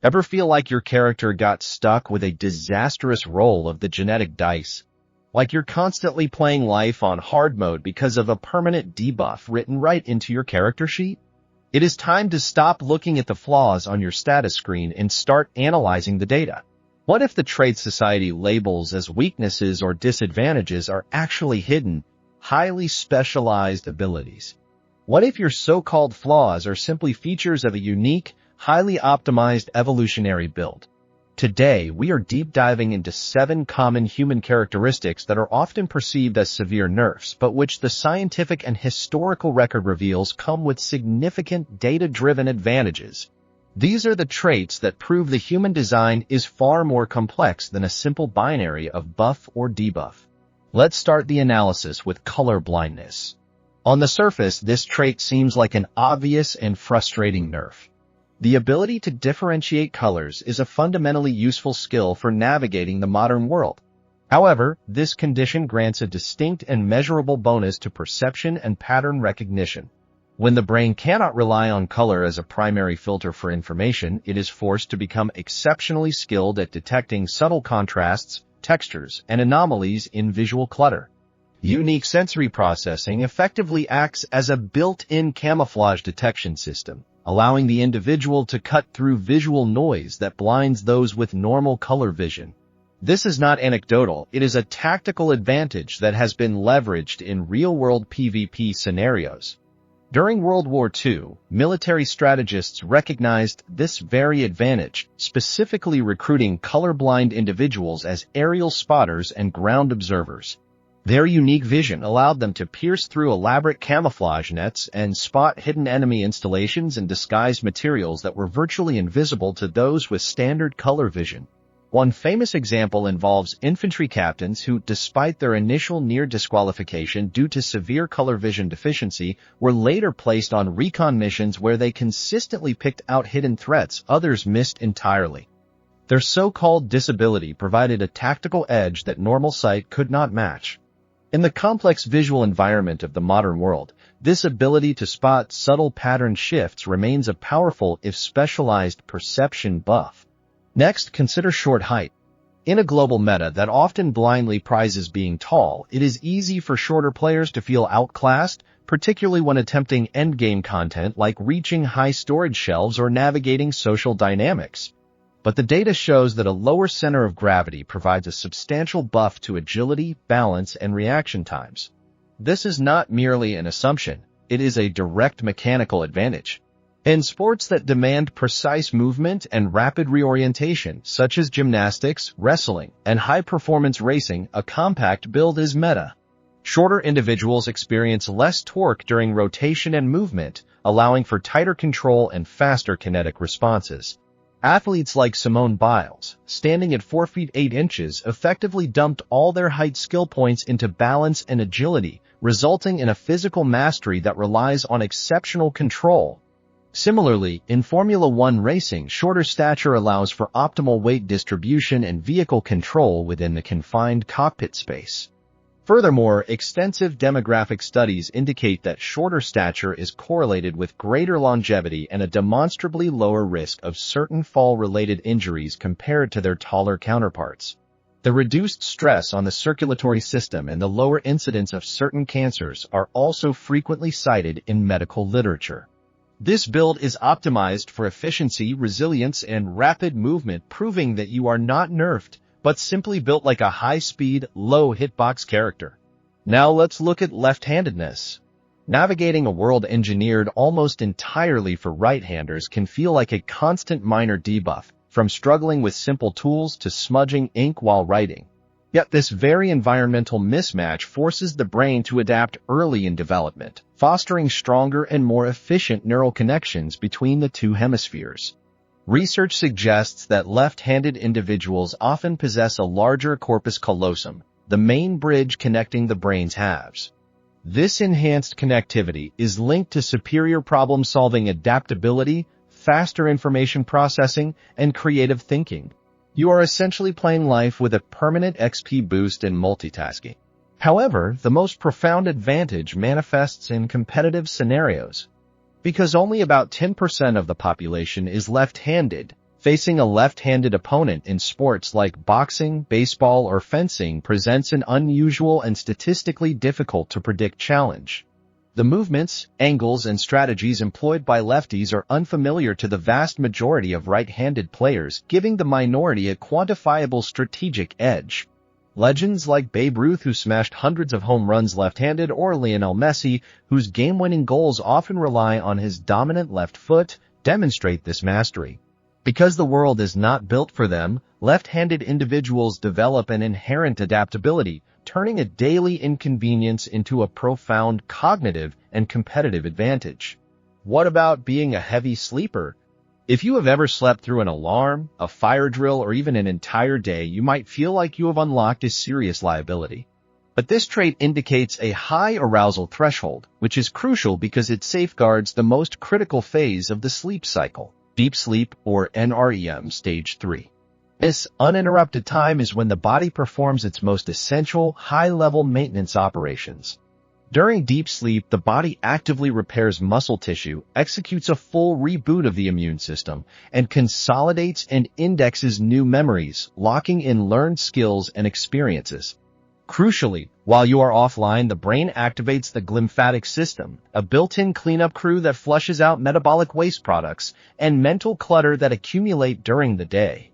Ever feel like your character got stuck with a disastrous roll of the genetic dice? Like you're constantly playing life on hard mode because of a permanent debuff written right into your character sheet? It is time to stop looking at the flaws on your status screen and start analyzing the data. What if the traits society labels as weaknesses or disadvantages are actually hidden, highly specialized abilities? What if your so-called flaws are simply features of a unique, highly optimized evolutionary build? Today, we are deep diving into 7 common human characteristics that are often perceived as severe nerfs, but which the scientific and historical record reveals come with significant data-driven advantages. These are the traits that prove the human design is far more complex than a simple binary of buff or debuff. Let's start the analysis with color blindness. On the surface, this trait seems like an obvious and frustrating nerf. The ability to differentiate colors is a fundamentally useful skill for navigating the modern world. However, this condition grants a distinct and measurable bonus to perception and pattern recognition. When the brain cannot rely on color as a primary filter for information, it is forced to become exceptionally skilled at detecting subtle contrasts, textures, and anomalies in visual clutter. Unique sensory processing effectively acts as a built-in camouflage detection system, allowing the individual to cut through visual noise that blinds those with normal color vision. This is not anecdotal, it is a tactical advantage that has been leveraged in real-world PvP scenarios. During World War II, military strategists recognized this very advantage, specifically recruiting colorblind individuals as aerial spotters and ground observers. Their unique vision allowed them to pierce through elaborate camouflage nets and spot hidden enemy installations and disguised materials that were virtually invisible to those with standard color vision. One famous example involves infantry captains who, despite their initial near disqualification due to severe color vision deficiency, were later placed on recon missions where they consistently picked out hidden threats others missed entirely. Their so-called disability provided a tactical edge that normal sight could not match. In the complex visual environment of the modern world, this ability to spot subtle pattern shifts remains a powerful if specialized perception buff. Next, consider short height. In a global meta that often blindly prizes being tall, it is easy for shorter players to feel outclassed, particularly when attempting endgame content like reaching high storage shelves or navigating social dynamics. But the data shows that a lower center of gravity provides a substantial buff to agility, balance, and reaction times. This is not merely an assumption, it is a direct mechanical advantage. In sports that demand precise movement and rapid reorientation, such as gymnastics, wrestling, and high-performance racing, a compact build is meta. Shorter individuals experience less torque during rotation and movement, allowing for tighter control and faster kinetic responses. Athletes like Simone Biles, standing at 4 feet 8 inches, effectively dumped all their height skill points into balance and agility, resulting in a physical mastery that relies on exceptional control. Similarly, in Formula One racing, shorter stature allows for optimal weight distribution and vehicle control within the confined cockpit space. Furthermore, extensive demographic studies indicate that shorter stature is correlated with greater longevity and a demonstrably lower risk of certain fall-related injuries compared to their taller counterparts. The reduced stress on the circulatory system and the lower incidence of certain cancers are also frequently cited in medical literature. This build is optimized for efficiency, resilience, and rapid movement, proving that you are not nerfed, but simply built like a high-speed, low-hitbox character. Now let's look at left-handedness. Navigating a world engineered almost entirely for right-handers can feel like a constant minor debuff, from struggling with simple tools to smudging ink while writing. Yet this very environmental mismatch forces the brain to adapt early in development, fostering stronger and more efficient neural connections between the two hemispheres. Research suggests that left-handed individuals often possess a larger corpus callosum, the main bridge connecting the brain's halves. This enhanced connectivity is linked to superior problem-solving adaptability, faster information processing, and creative thinking. You are essentially playing life with a permanent XP boost in multitasking. However, the most profound advantage manifests in competitive scenarios. Because only about 10% of the population is left-handed, Facing a left-handed opponent in sports like boxing, baseball, or fencing presents an unusual and statistically difficult to predict challenge. The movements, angles, and strategies employed by lefties are unfamiliar to the vast majority of right-handed players, giving the minority a quantifiable strategic edge. Legends like Babe Ruth, who smashed hundreds of home runs left-handed, or Lionel Messi, whose game-winning goals often rely on his dominant left foot, demonstrate this mastery. Because the world is not built for them, left-handed individuals develop an inherent adaptability, turning a daily inconvenience into a profound cognitive and competitive advantage. What about being a heavy sleeper? If you have ever slept through an alarm, a fire drill, or even an entire day, you might feel like you have unlocked a serious liability. But this trait indicates a high arousal threshold, which is crucial because it safeguards the most critical phase of the sleep cycle, deep sleep, or NREM stage 3. This uninterrupted time is when the body performs its most essential, high-level maintenance operations. During deep sleep, the body actively repairs muscle tissue, executes a full reboot of the immune system, and consolidates and indexes new memories, locking in learned skills and experiences. Crucially, while you are offline, the brain activates the glymphatic system, a built-in cleanup crew that flushes out metabolic waste products and mental clutter that accumulate during the day.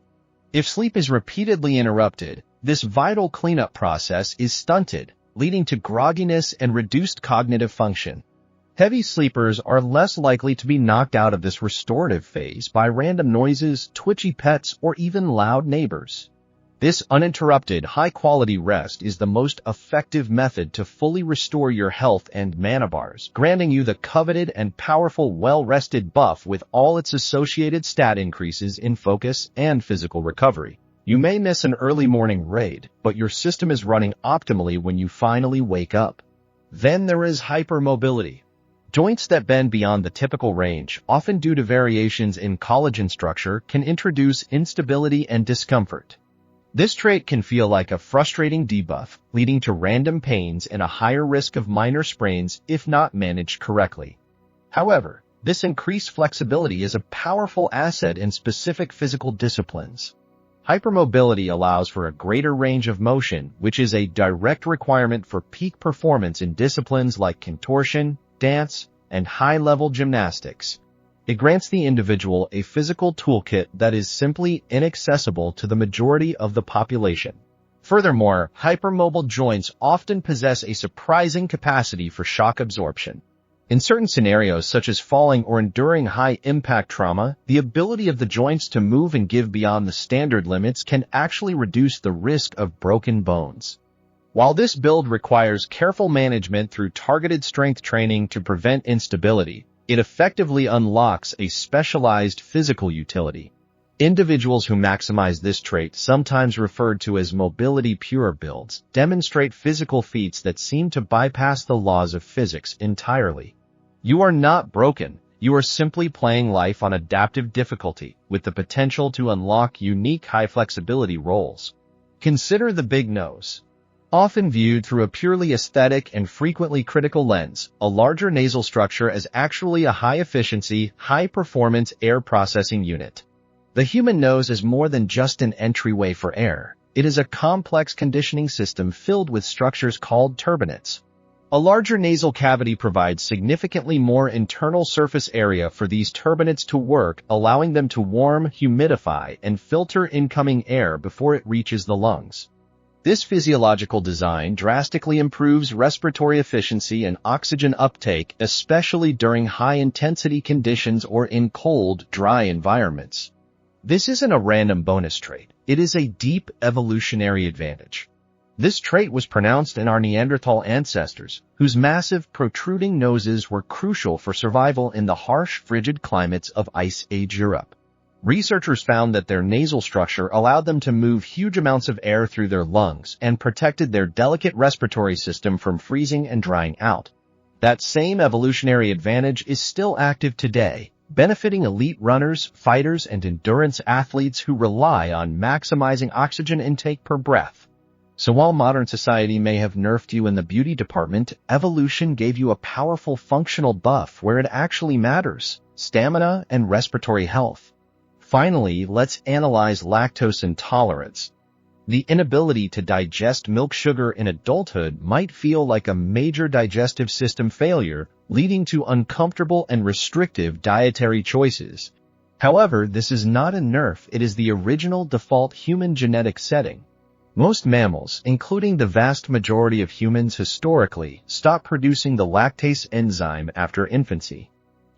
If sleep is repeatedly interrupted, this vital cleanup process is stunted, leading to grogginess and reduced cognitive function. Heavy sleepers are less likely to be knocked out of this restorative phase by random noises, twitchy pets, or even loud neighbors. This uninterrupted, high-quality rest is the most effective method to fully restore your health and mana bars, granting you the coveted and powerful well-rested buff with all its associated stat increases in focus and physical recovery. You may miss an early morning raid, but your system is running optimally when you finally wake up. Then there is hypermobility. Joints that bend beyond the typical range, often due to variations in collagen structure, can introduce instability and discomfort. This trait can feel like a frustrating debuff, leading to random pains and a higher risk of minor sprains if not managed correctly. However, this increased flexibility is a powerful asset in specific physical disciplines. Hypermobility allows for a greater range of motion, which is a direct requirement for peak performance in disciplines like contortion, dance, and high-level gymnastics. It grants the individual a physical toolkit that is simply inaccessible to the majority of the population. Furthermore, hypermobile joints often possess a surprising capacity for shock absorption. In certain scenarios, such as falling or enduring high-impact trauma, the ability of the joints to move and give beyond the standard limits can actually reduce the risk of broken bones. While this build requires careful management through targeted strength training to prevent instability, it effectively unlocks a specialized physical utility. Individuals who maximize this trait, sometimes referred to as mobility pure builds, demonstrate physical feats that seem to bypass the laws of physics entirely. You are not broken. You are simply playing life on adaptive difficulty, with the potential to unlock unique high-flexibility roles. Consider the big nose. Often viewed through a purely aesthetic and frequently critical lens, a larger nasal structure is actually a high-efficiency, high-performance air processing unit. The human nose is more than just an entryway for air. It is a complex conditioning system filled with structures called turbinates. A larger nasal cavity provides significantly more internal surface area for these turbinates to work, allowing them to warm, humidify, and filter incoming air before it reaches the lungs. This physiological design drastically improves respiratory efficiency and oxygen uptake, especially during high-intensity conditions or in cold, dry environments. This isn't a random bonus trait. It is a deep evolutionary advantage. This trait was pronounced in our Neanderthal ancestors, whose massive, protruding noses were crucial for survival in the harsh, frigid climates of Ice Age Europe. Researchers found that their nasal structure allowed them to move huge amounts of air through their lungs and protected their delicate respiratory system from freezing and drying out. That same evolutionary advantage is still active today, benefiting elite runners, fighters, and endurance athletes who rely on maximizing oxygen intake per breath. So while modern society may have nerfed you in the beauty department, evolution gave you a powerful functional buff where it actually matters: stamina and respiratory health. Finally, let's analyze lactose intolerance. The inability to digest milk sugar in adulthood might feel like a major digestive system failure, leading to uncomfortable and restrictive dietary choices. However, this is not a nerf, it is the original default human genetic setting. Most mammals, including the vast majority of humans historically, stop producing the lactase enzyme after infancy.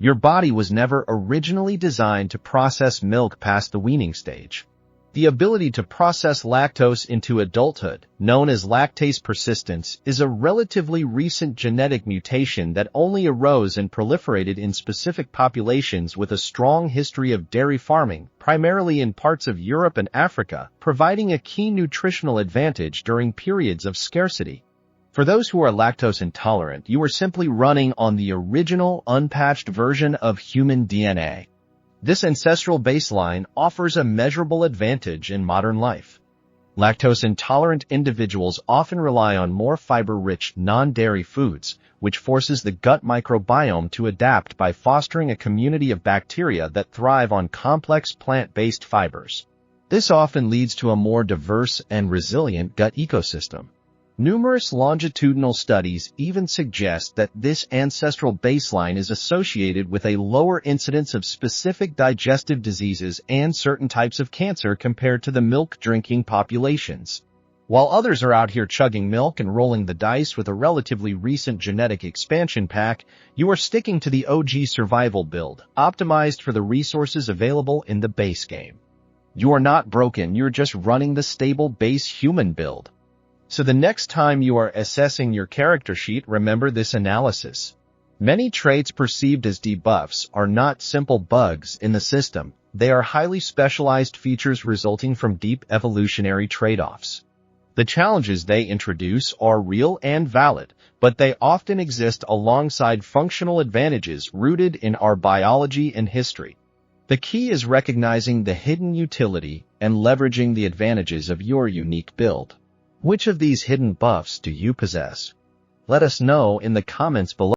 Your body was never originally designed to process milk past the weaning stage. The ability to process lactose into adulthood, known as lactase persistence, is a relatively recent genetic mutation that only arose and proliferated in specific populations with a strong history of dairy farming, primarily in parts of Europe and Africa, providing a key nutritional advantage during periods of scarcity. For those who are lactose intolerant, you are simply running on the original, unpatched version of human DNA. This ancestral baseline offers a measurable advantage in modern life. Lactose-intolerant individuals often rely on more fiber-rich, non-dairy foods, which forces the gut microbiome to adapt by fostering a community of bacteria that thrive on complex plant-based fibers. This often leads to a more diverse and resilient gut ecosystem. Numerous longitudinal studies even suggest that this ancestral baseline is associated with a lower incidence of specific digestive diseases and certain types of cancer compared to the milk-drinking populations. While others are out here chugging milk and rolling the dice with a relatively recent genetic expansion pack, you are sticking to the OG survival build, optimized for the resources available in the base game. You are not broken, you're just running the stable base human build. So the next time you are assessing your character sheet, remember this analysis. Many traits perceived as debuffs are not simple bugs in the system. They are highly specialized features resulting from deep evolutionary trade-offs. The challenges they introduce are real and valid, but they often exist alongside functional advantages rooted in our biology and history. The key is recognizing the hidden utility and leveraging the advantages of your unique build. Which of these hidden buffs do you possess? Let us know in the comments below.